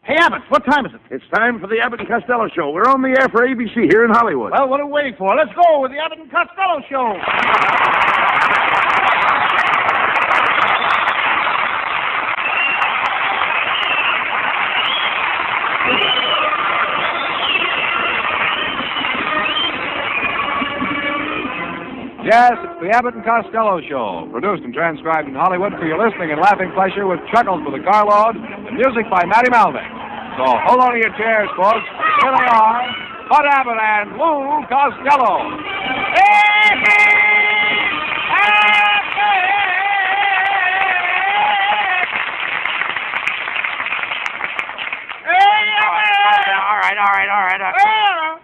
Hey, Abbott, what time is it? It's time for the Abbott and Costello Show. We're on the air for ABC here in Hollywood. Well, what are we waiting for? Let's go with the Abbott and Costello Show. Yes, it's the Abbott and Costello Show, produced and transcribed in Hollywood for your listening and laughing pleasure with chuckles for the carload and music by Matty Malvik. So hold on to your chairs, folks. Here they are, Bud Abbott and Lou Costello.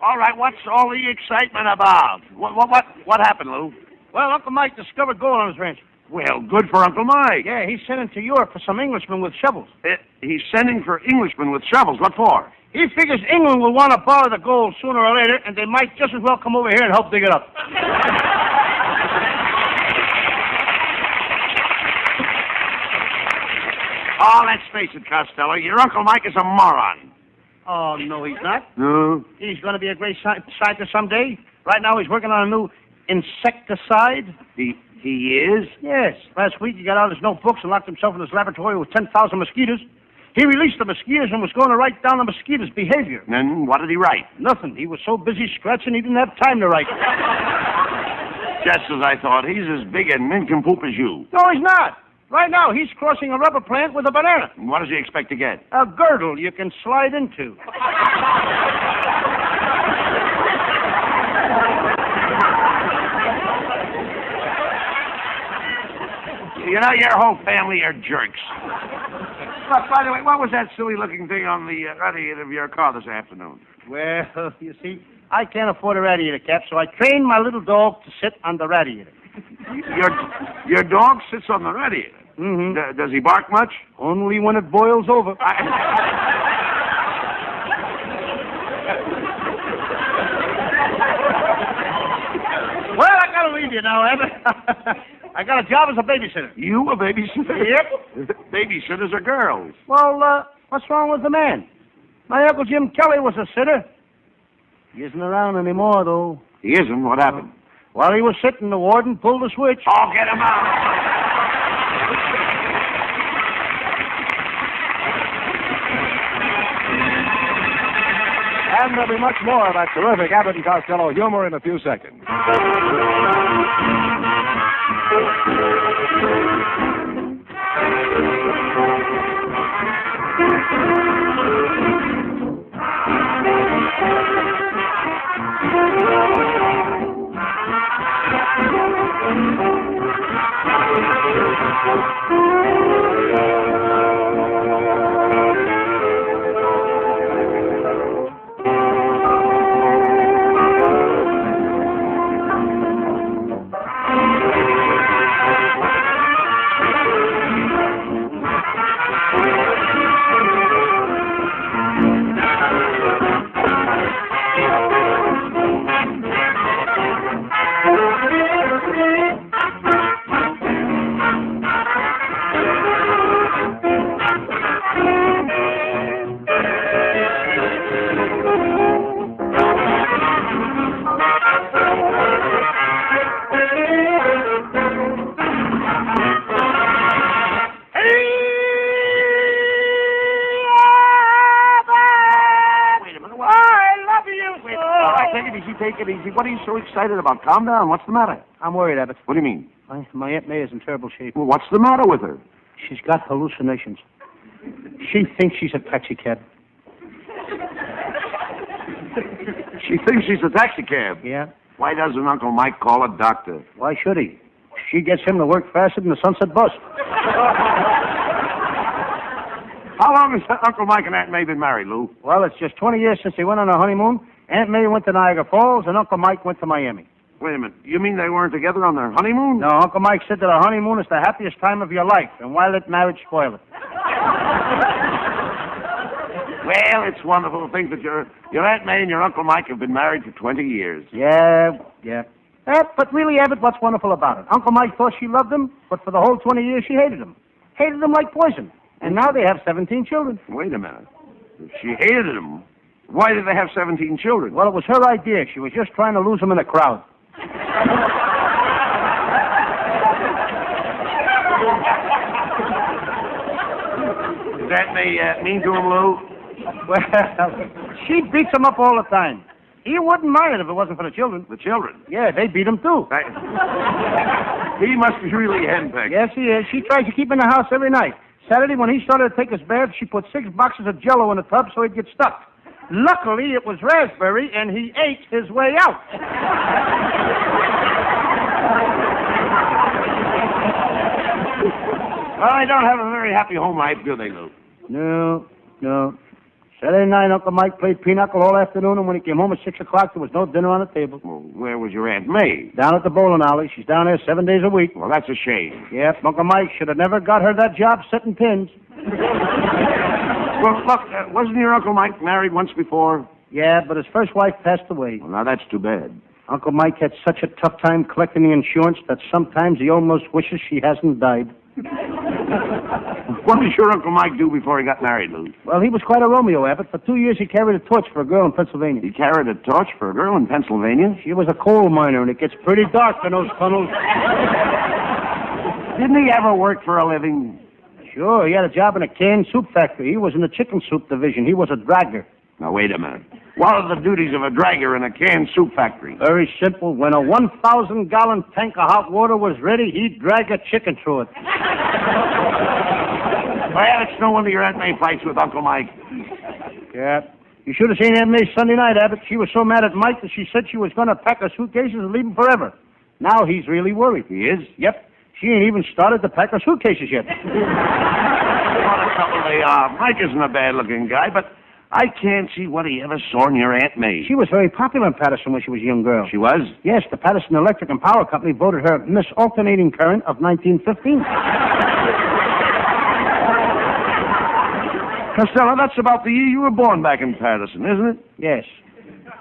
All right, what's all the excitement about? What happened, Lou? Well, Uncle Mike discovered gold on his ranch. Well, good for Uncle Mike. Yeah, he's sending to Europe for some Englishmen with shovels. He's sending for Englishmen with shovels. What for? He figures England will want to borrow the gold sooner or later, and they might just as well come over here and help dig it up. Oh, let's face it, Costello. Your Uncle Mike is a moron. Oh, no, he's not. No? He's going to be a great scientist someday. Right now, he's working on a new insecticide. He is? Yes. Last week, he got out his notebooks and locked himself in his laboratory with 10,000 mosquitoes. He released the mosquitoes and was going to write down the mosquitoes' behavior. Then what did he write? Nothing. He was so busy scratching, he didn't have time to write. Just as I thought. He's as big a nincompoop as you. No, he's not. Right now, he's crossing a rubber plant with a banana. What does he expect to get? A girdle you can slide into. You know, your whole family are jerks. Look, by the way, what was that silly-looking thing on the radiator of your car this afternoon? Well, you see, I can't afford a radiator cap, so I trained my little dog to sit on the radiator. Your dog sits on the radiator? Mm-hmm. Does he bark much? Only when it boils over. Well, I gotta leave you now, Abbott. I got a job as a babysitter. You a babysitter? Yep. Babysitters are girls. Well, what's wrong with the man? My Uncle Jim Kelly was a sitter. He isn't around anymore, though. He isn't? What happened? While he was sitting, the warden pulled the switch. Oh, get him out. And there'll be much more of that terrific Abbott and Costello humor in a few seconds. Take it easy. What are you so excited about? Calm down. What's the matter? I'm worried, Abbott. What do you mean? My Aunt May is in terrible shape. Well, what's the matter with her? She's got hallucinations. She thinks she's a taxicab. She thinks she's a taxicab. Yeah? Why doesn't Uncle Mike call a doctor? Why should he? She gets him to work faster than the Sunset Bus. How long has Uncle Mike and Aunt May been married, Lou? Well, it's just 20 years since they went on a honeymoon. Aunt May went to Niagara Falls, and Uncle Mike went to Miami. Wait a minute. You mean they weren't together on their honeymoon? No, Uncle Mike said that a honeymoon is the happiest time of your life, and why let marriage spoil it? Well, it's wonderful to think that your Aunt May and your Uncle Mike have been married for 20 years. Yeah. But really, Abbott, what's wonderful about it? Uncle Mike thought she loved him, but for the whole 20 years she hated him. Hated him like poison. And now they have 17 children. Wait a minute. She hated them. Why did they have 17 children? Well, it was her idea. She was just trying to lose them in the crowd. Is that mean to him, Lou? Well, she beats him up all the time. He wouldn't mind it if it wasn't for the children. The children? Yeah, they beat him, too. He must be really henpecked. Yes, he is. She tries to keep him in the house every night. Saturday, when he started to take his bath, she put 6 boxes of Jell-O in the tub so he'd get stuck. Luckily, it was raspberry, and he ate his way out. Well, I don't have a very happy home life, do they, Lou? No. Saturday night, Uncle Mike played pinochle all afternoon, and when he came home at 6 o'clock, there was no dinner on the table. Well, where was your Aunt May? Down at the bowling alley. She's down there 7 days a week. Well, that's a shame. Yep, Uncle Mike should have never got her that job setting pins. Well, look, wasn't your Uncle Mike married once before? Yeah, but his first wife passed away. Well, now that's too bad. Uncle Mike had such a tough time collecting the insurance that sometimes he almost wishes she hasn't died. What did your Uncle Mike do before he got married, Lou? Well, he was quite a Romeo, Abbott. For 2 years, he carried a torch for a girl in Pennsylvania. He carried a torch for a girl in Pennsylvania? She was a coal miner, and it gets pretty dark in those tunnels. Didn't he ever work for a living? Sure, he had a job in a canned soup factory. He was in the chicken soup division. He was a dragger. Now, wait a minute. What are the duties of a dragger in a canned soup factory? Very simple. When a 1,000-gallon tank of hot water was ready, he'd drag a chicken through it. Well, it's no wonder your Aunt May fights with Uncle Mike. Yeah. You should have seen Aunt May Sunday night, Abbott. She was so mad at Mike that she said she was going to pack her suitcases and leave him forever. Now he's really worried. He is? Yep. She ain't even started to pack her suitcases yet. What a couple they are. Mike isn't a bad-looking guy, but I can't see what he ever saw in your Aunt May. She was very popular in Patterson when she was a young girl. She was? Yes, the Patterson Electric and Power Company voted her Miss Alternating Current of 1915. Costello, that's about the year you were born back in Patterson, isn't it? Yes.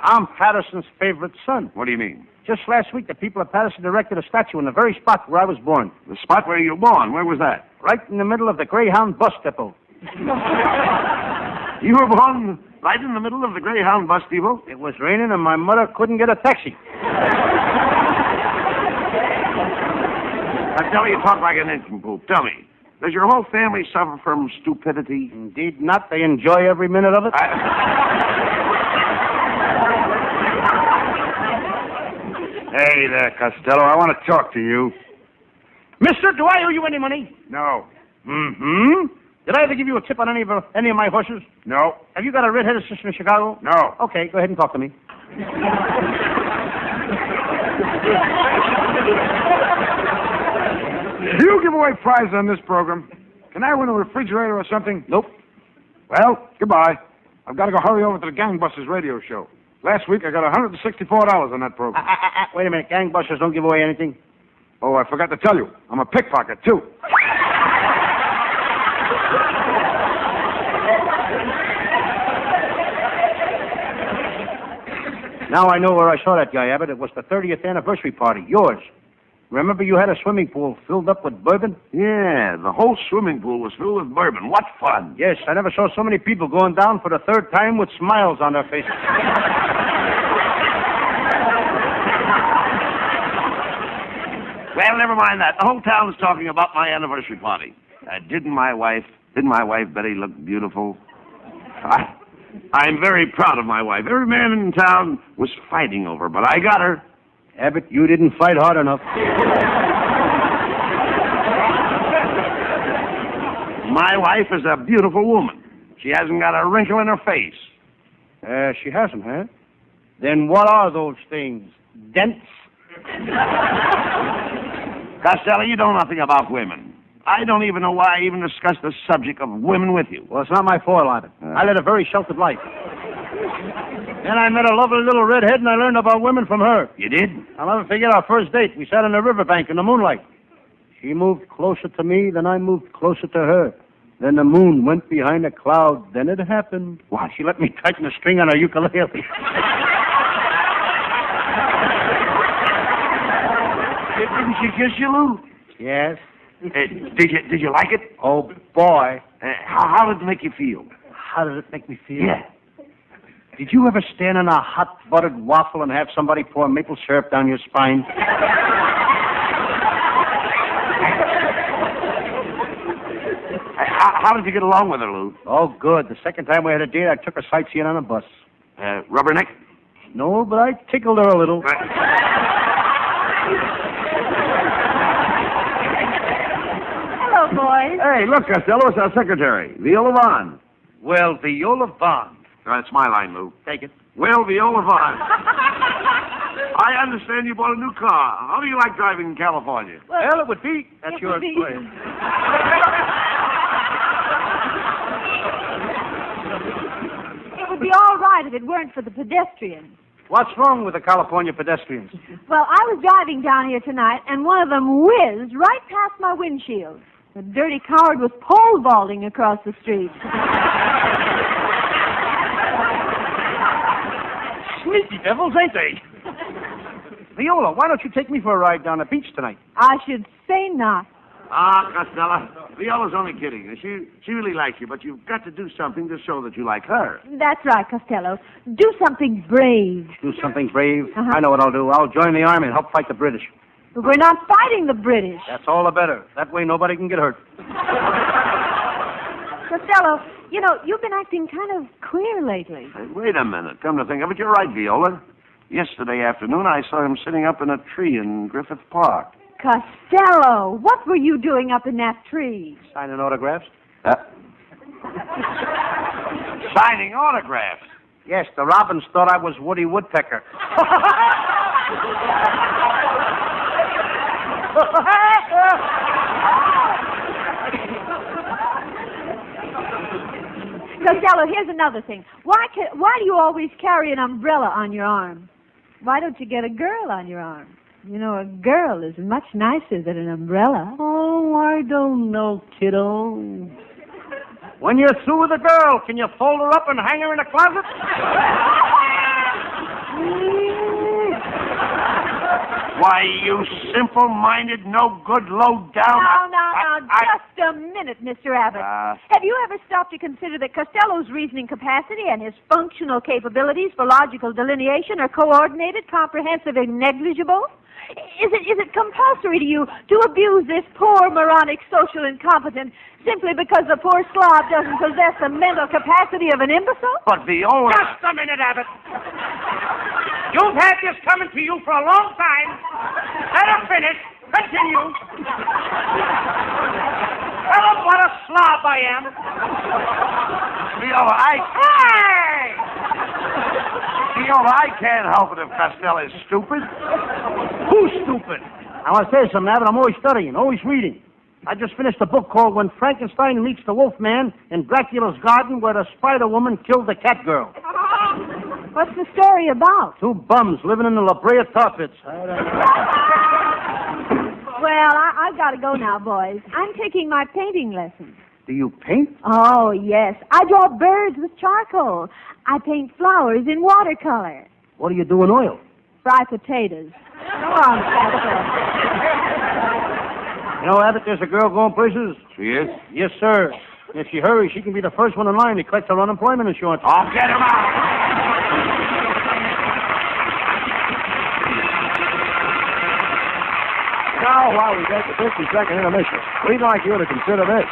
I'm Patterson's favorite son. What do you mean? Just last week, the people of Patterson erected a statue in the very spot where I was born. The spot where you were born, where was that? Right in the middle of the Greyhound bus depot. You were born right in the middle of the Greyhound bus depot? It was raining and my mother couldn't get a taxi. Costello, you talk like an nincompoop. Tell me, does your whole family suffer from stupidity? Indeed not. They enjoy every minute of it. Hey there, Costello. I want to talk to you. Mister, do I owe you any money? No. Mm-hmm. Did I ever give you a tip on any of my horses? No. Have you got a red-headed sister in Chicago? No. Okay, go ahead and talk to me. Do you give away prizes on this program? Can I win a refrigerator or something? Nope. Well, goodbye. I've got to go hurry over to the Gangbusters radio show. Last week, I got $164 on that program. Wait a minute. Gangbusters don't give away anything. Oh, I forgot to tell you. I'm a pickpocket, too. Now I know where I saw that guy, Abbott. It was the 30th anniversary party. Yours. Remember you had a swimming pool filled up with bourbon? Yeah, the whole swimming pool was filled with bourbon. What fun. Yes, I never saw so many people going down for the third time with smiles on their faces. Well, never mind that. The whole town is talking about my anniversary party. Didn't my wife Betty look beautiful? I'm very proud of my wife. Every man in town was fighting over her, but I got her. Abbott, you didn't fight hard enough. My wife is a beautiful woman. She hasn't got a wrinkle in her face. She hasn't, huh? Then what are those things? Dents? Costello, you know nothing about women. I don't even know why I even discussed the subject of women with you. Well, it's not my fault, Abbott. I led a very sheltered life. Then I met a lovely little redhead, and I learned about women from her. You did? I'll never forget our first date. We sat on the riverbank in the moonlight. She moved closer to me, then I moved closer to her. Then the moon went behind a cloud. Then it happened. What? She let me tighten the string on her ukulele. Didn't she kiss you, Lou? Yes. Did you like it? Oh, boy. How did it make you feel? How did it make me feel? Yeah. Did you ever stand on a hot buttered waffle and have somebody pour maple syrup down your spine? How did you get along with her, Lou? Oh, good. The second time we had a date, I took her sightseeing on a bus. Rubberneck? No, but I tickled her a little. Hello, boys. Hey, look, Costello, it's our secretary, Viola Vaughn. Well, Viola Vaughn. That's my line, Lou. Take it. Well, Viola Vaughn. I understand you bought a new car. How do you like driving in California? Well, it would be. That's It your would be. choice. It would be all right if it weren't for the pedestrians. What's wrong with the California pedestrians? Well, I was driving down here tonight, and one of them whizzed right past my windshield. The dirty coward was pole vaulting across the street. Sneaky devils, ain't they? Viola, why don't you take me for a ride down the beach tonight? I should say not. Costello, Viola's only kidding. She really likes you, but you've got to do something to show that you like her. That's right, Costello. Do something brave. Do something brave? Uh-huh. I know what I'll do. I'll join the army and help fight the British. But we're not fighting the British. That's all the better. That way nobody can get hurt. Costello, you know, you've been acting kind of queer lately. Hey, wait a minute. Come to think of it, you're right, Viola. Yesterday afternoon, I saw him sitting up in a tree in Griffith Park. Costello, what were you doing up in that tree? Signing autographs? Signing autographs. Yes, the robins thought I was Woody Woodpecker. Costello, here's another thing. Why do you always carry an umbrella on your arm? Why don't you get a girl on your arm? You know, a girl is much nicer than an umbrella. Oh, I don't know, kiddo. When you're through with a girl, can you fold her up and hang her in a closet? Why, you simple-minded, no-good, low-down... Now, just a minute, Mr. Abbott. Have you ever stopped to consider that Costello's reasoning capacity and his functional capabilities for logical delineation are coordinated, comprehensive, and negligible? Is it compulsory to you to abuse this poor, moronic, social incompetent simply because the poor slob doesn't possess the mental capacity of an imbecile? But Viola... Just a minute, Abbott. You've had this coming to you for a long time. Let her finish. Continue. Tell them what a slob I am. Viola, Viola, I can't help it if Costello is stupid. Who's stupid? I want to say something, Abbott. I'm always studying, always reading. I just finished a book called When Frankenstein Meets the Wolfman in Dracula's Garden, where the Spider-Woman killed the cat girl. What's the story about? Two bums living in the La Brea tar pits. Well, I've got to go now, boys. I'm taking my painting lessons. Do you paint? Oh, yes. I draw birds with charcoal. I paint flowers in watercolor. What do you do in oil? Fry potatoes. Go on, Costello. You know, Abbott, there's a girl going places. She is? Yes, sir. And if she hurries, she can be the first one in line to collect her unemployment insurance. Oh, get him out! Now, while we take a 50-second intermission, we'd like you to consider this.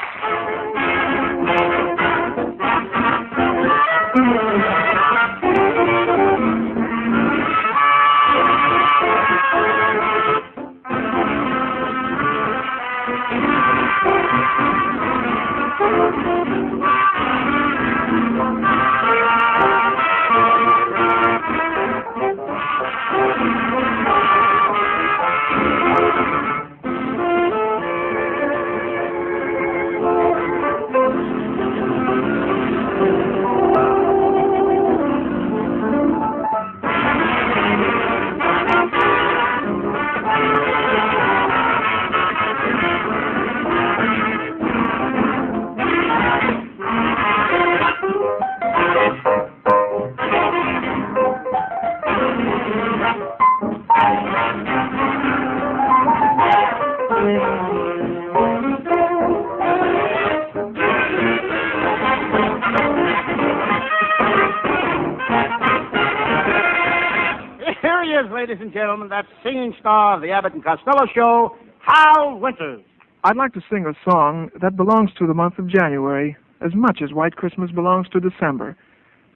is, ladies and gentlemen, that singing star of the Abbott and Costello show, Hal Winters. I'd like to sing a song that belongs to the month of January as much as White Christmas belongs to December.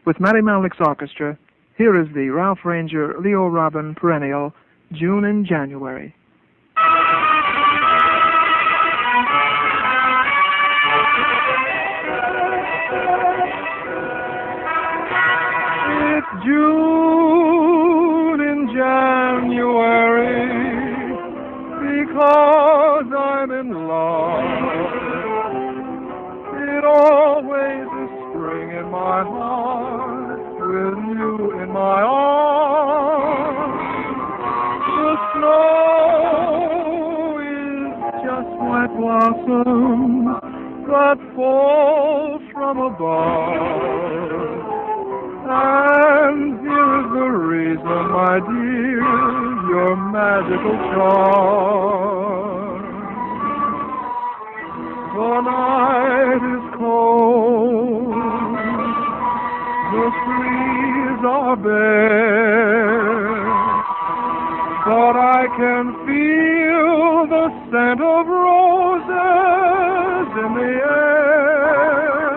With Matty Malnick's orchestra, here is the Ralph Ranger, Leo Robin perennial, June in January. It's June in January because I'm in love. It always is spring in my heart with you in my arms. The snow is just white blossoms that fall from above. And here's the reason, my dear, your magical charm. The night is cold, the trees are bare, but I can feel the scent of roses in the air.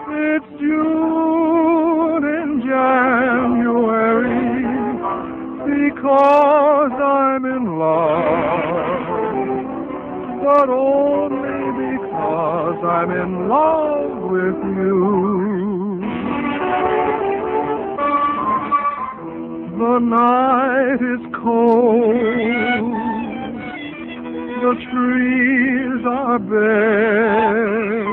It's June in January because I'm in love, but only because I'm in love with you. The night is cold, the trees are bare,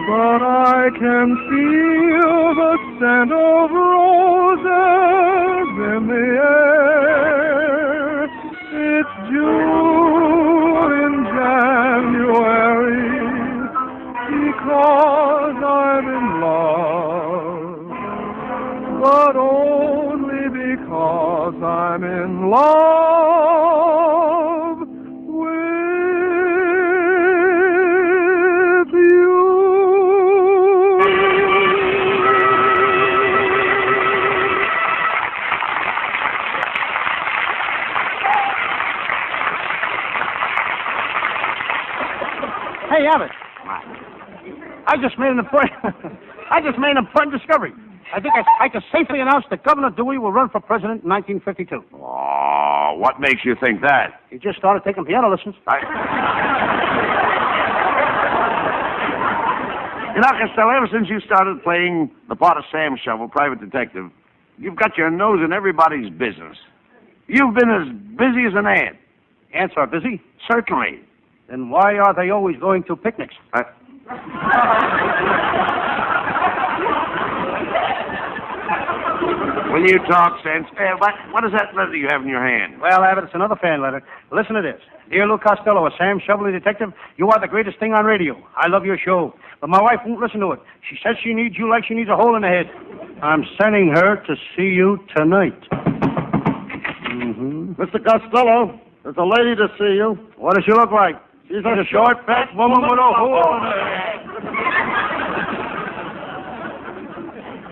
but I can feel the scent of roses in the air. It's June in January because I'm in love, but only because I'm in love with you. Hey, Abbott. I just made an important discovery. I think I can safely announce that Governor Dewey will run for president in 1952. Oh, what makes you think that? He just started taking piano lessons. You know, Costello, ever since you started playing the part of Sam Shovel, private detective, you've got your nose in everybody's business. You've been as busy as an ant. Ants are busy. Certainly. Then why are they always going to picnics? When you talk sense, what is that letter you have in your hand? Well, Abbott, it's another fan letter. Listen to this. Dear Lou Costello, a Sam Shovelly detective, you are the greatest thing on radio. I love your show. But my wife won't listen to it. She says she needs you like she needs a hole in the head. I'm sending her to see you tonight. Mm-hmm. Mr. Costello, there's a lady to see you. What does she look like? She's a short, fat woman with a hole in her head.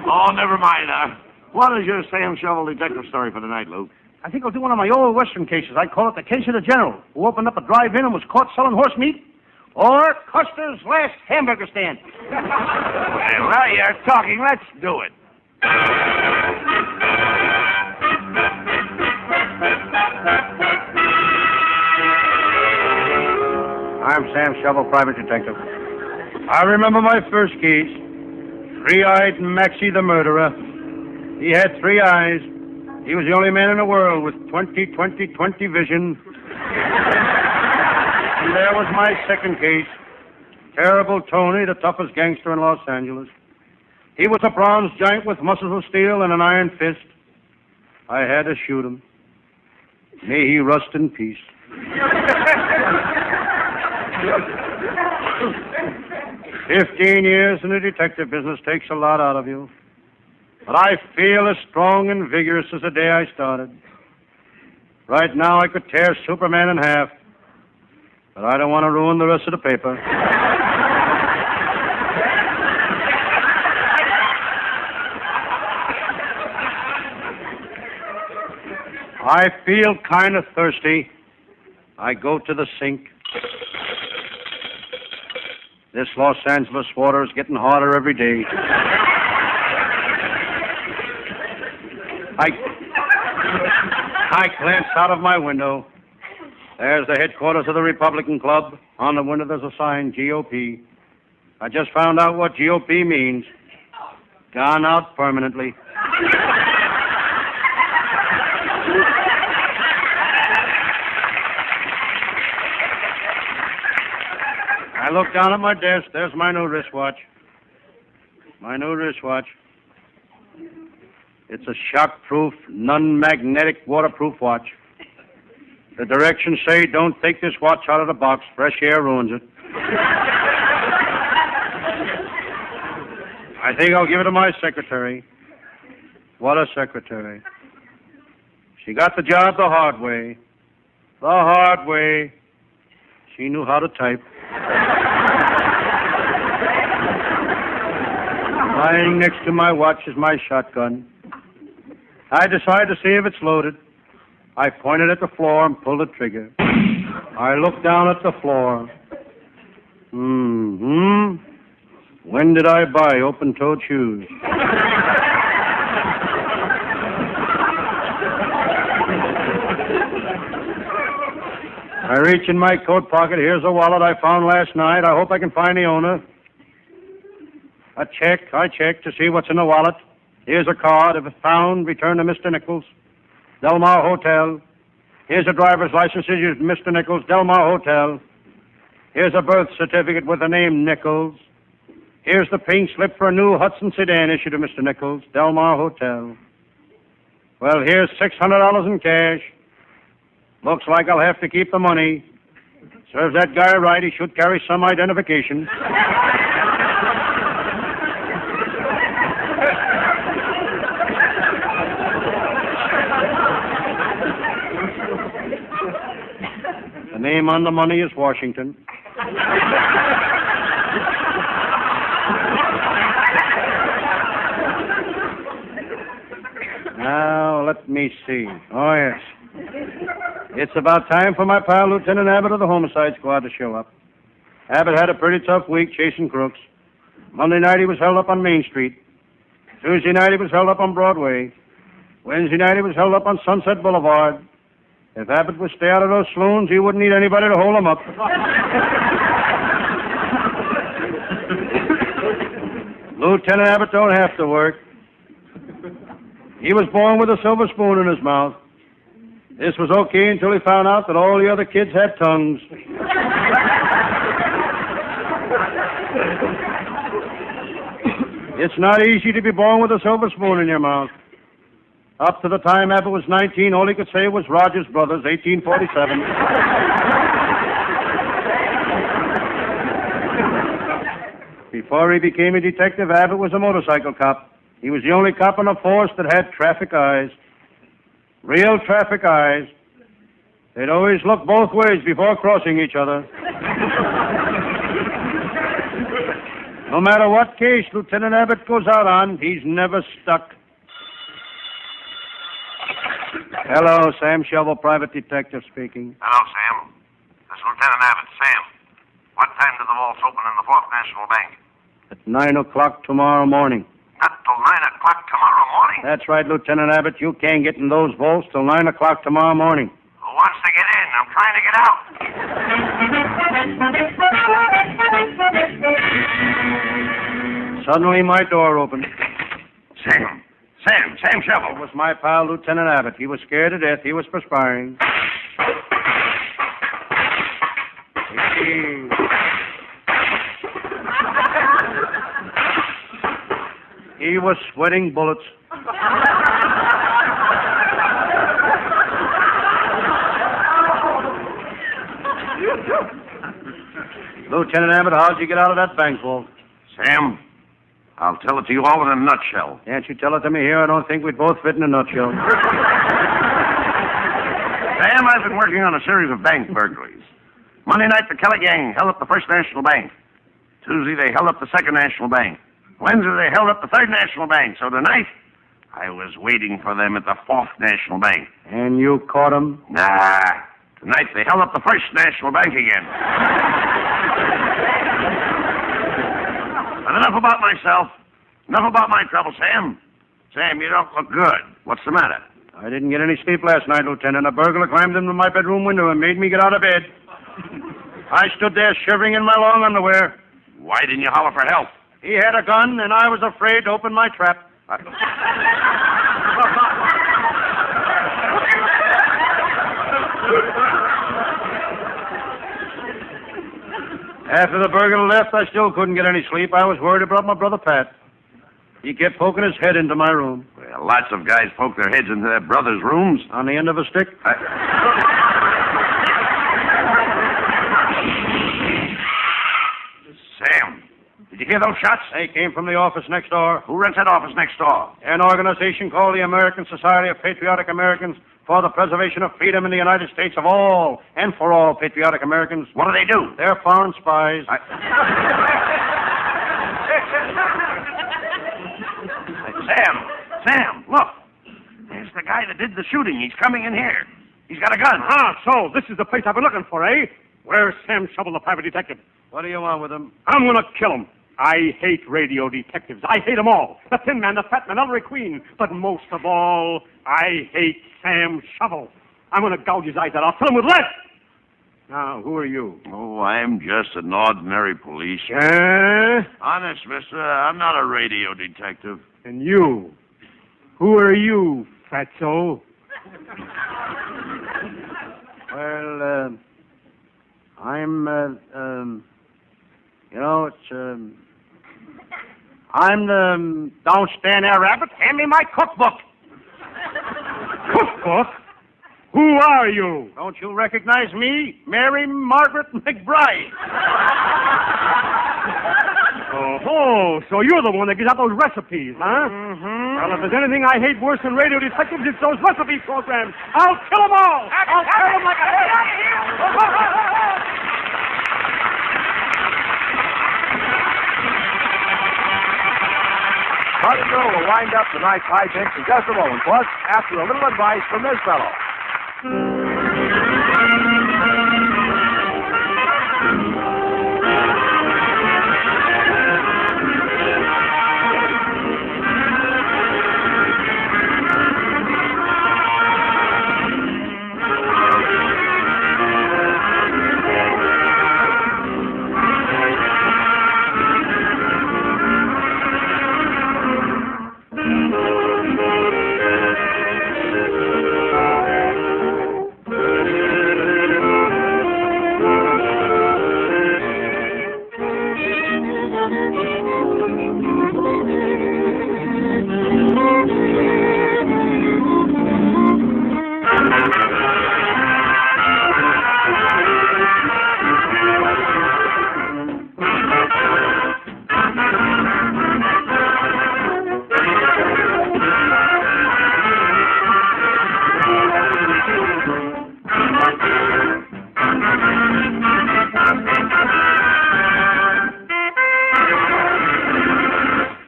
Oh, never mind. What is your Sam Shovel detective story for tonight, Luke? I think I'll do one of my old Western cases. I call it the case of the general, who opened up a drive-in and was caught selling horse meat, or Custer's last hamburger stand. Well, now you're talking. Let's do it. I'm Sam Shovel, private detective. I remember my first case. Three-eyed Maxie the murderer. He had 3 eyes. He was the only man in the world with 20/20/20 vision. And there was my second case. Terrible Tony, the toughest gangster in Los Angeles. He was a bronze giant with muscles of steel and an iron fist. I had to shoot him. May he rust in peace. 15 years in the detective business takes a lot out of you. But I feel as strong and vigorous as the day I started. Right now I could tear Superman in half. But I don't want to ruin the rest of the paper. I feel kind of thirsty. I go to the sink. This Los Angeles water is getting hotter every day. I glance out of my window. There's the headquarters of the Republican Club. On the window there's a sign, GOP. I just found out what GOP means. Gone out permanently. I look down at my desk. There's my new wristwatch. My new wristwatch. It's a shock-proof, non-magnetic, waterproof watch. The directions say don't take this watch out of the box. Fresh air ruins it. I think I'll give it to my secretary. What a secretary. She got the job the hard way. The hard way. She knew how to type. Lying next to my watch is my shotgun. I decide to see if it's loaded. I pointed at the floor and pulled the trigger. I looked down at the floor. When did I buy open-toed shoes? I reach in my coat pocket. Here's a wallet I found last night. I hope I can find the owner. I check to see what's in the wallet. Here's a card. If found, return to Mr. Nichols, Del Mar Hotel. Here's a driver's license issued to Mr. Nichols, Del Mar Hotel. Here's a birth certificate with the name Nichols. Here's the pink slip for a new Hudson sedan issued to Mr. Nichols, Del Mar Hotel. Well, here's $600 in cash. Looks like I'll have to keep the money. Serves that guy right. He should carry some identification. The name on the money is Washington. Now, let me see. Oh, yes. It's about time for my pal, Lieutenant Abbott of the Homicide Squad, to show up. Abbott had a pretty tough week chasing crooks. Monday night, he was held up on Main Street. Tuesday night, he was held up on Broadway. Wednesday night, he was held up on Sunset Boulevard. If Abbott would stay out of those saloons, he wouldn't need anybody to hold him up. Lieutenant Abbott don't have to work. He was born with a silver spoon in his mouth. This was okay until he found out that all the other kids had tongues. It's not easy to be born with a silver spoon in your mouth. Up to the time Abbott was 19, all he could say was Rogers Brothers, 1847. Before he became a detective, Abbott was a motorcycle cop. He was the only cop on the force that had traffic eyes. Real traffic eyes. They'd always look both ways before crossing each other. No matter what case Lieutenant Abbott goes out on, he's never stuck. Hello, Sam Shovel, private detective speaking. Hello, Sam. This is Lieutenant Abbott. Sam, what time do the vaults open in the Fourth National Bank? At 9 o'clock tomorrow morning. Not till 9 o'clock tomorrow morning? That's right, Lieutenant Abbott. You can't get in those vaults till 9 o'clock tomorrow morning. Who wants to get in? I'm trying to get out. Suddenly, my door opened. Sam Shovel. It was my pal, Lieutenant Abbott. He was scared to death. He was perspiring. He was sweating bullets. Lieutenant Abbott, how'd you get out of that bank vault? Sam, I'll tell it to you all in a nutshell. Can't you tell it to me here? I don't think we'd both fit in a nutshell. Sam, I've been working on a series of bank burglaries. Monday night, the Kelly gang held up the First National Bank. Tuesday, they held up the Second National Bank. Wednesday, they held up the Third National Bank. So tonight, I was waiting for them at the Fourth National Bank. And you caught 'em? Nah. Tonight they held up the First National Bank again. But enough about myself. Enough about my trouble, Sam. Sam, you don't look good. What's the matter? I didn't get any sleep last night, Lieutenant. A burglar climbed into my bedroom window and made me get out of bed. I stood there shivering in my long underwear. Why didn't you holler for help? He had a gun, and I was afraid to open my trap. After the burglar left, I still couldn't get any sleep. I was worried about my brother Pat. He kept poking his head into my room. Well, lots of guys poke their heads into their brothers' rooms. On the end of a stick? Sam, did you hear those shots? They came from the office next door. Who runs that office next door? An organization called the American Society of Patriotic Americans for the Preservation of Freedom in the United States of all and for all patriotic Americans. What do? They're foreign spies. Sam, look. There's the guy that did the shooting. He's coming in here. He's got a gun. So this is the place I've been looking for, eh? Where's Sam Shovel, the private detective? What do you want with him? I'm going to kill him. I hate radio detectives. I hate them all. The Thin Man, the Fat Man, Ellery Queen. But most of all, I hate Sam Shovel. I'm going to gouge his eyes out. I'll fill him with lead. Now, who are you? Oh, I'm just an ordinary policeman. Honest, mister, I'm not a radio detective. And you? Who are you, fatso? Well, I'm, I'm the... Don't stand there, Rabbit. Hand me my cookbook. Cookbook? Who are you? Don't you recognize me? Mary Margaret McBride. Oh, so you're the one that gives out those recipes, huh? Mm-hmm. Well, if there's anything I hate worse than radio detectives, it's those recipe programs. I'll kill them all. I'll kill them like a... Costello will wind up tonight's hijinks in just a moment, plus after a little advice from this fellow.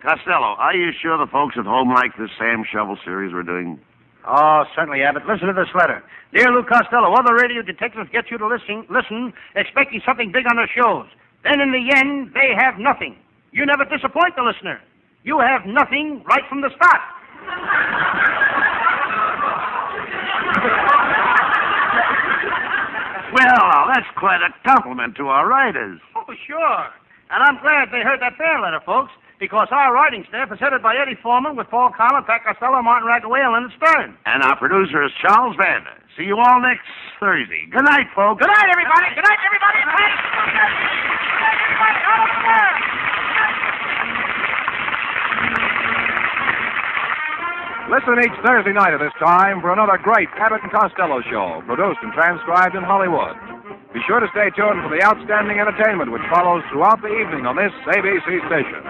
Costello, are you sure the folks at home like this Sam Shovel series we're doing? Oh, certainly, Abbott. Listen to this letter. Dear Lou Costello, other radio detectives get you to listen, expecting something big on their shows. Then in the end, they have nothing. You never disappoint the listener. You have nothing right from the start. Well, that's quite a compliment to our writers. Oh, sure. And I'm glad they heard that bear letter, folks, because our writing staff is headed by Eddie Foreman with Paul Collins, Pat Costello, Martin Raggaway, and Leonard Stern. And our producer is Charles Vander. See you all next Thursday. Good night, folks. Good night, everybody. Good night, everybody. Good night. Good night, everybody. Out of the world. Listen each Thursday night at this time for another great Abbott and Costello show, produced and transcribed in Hollywood. Be sure to stay tuned for the outstanding entertainment which follows throughout the evening on this ABC station.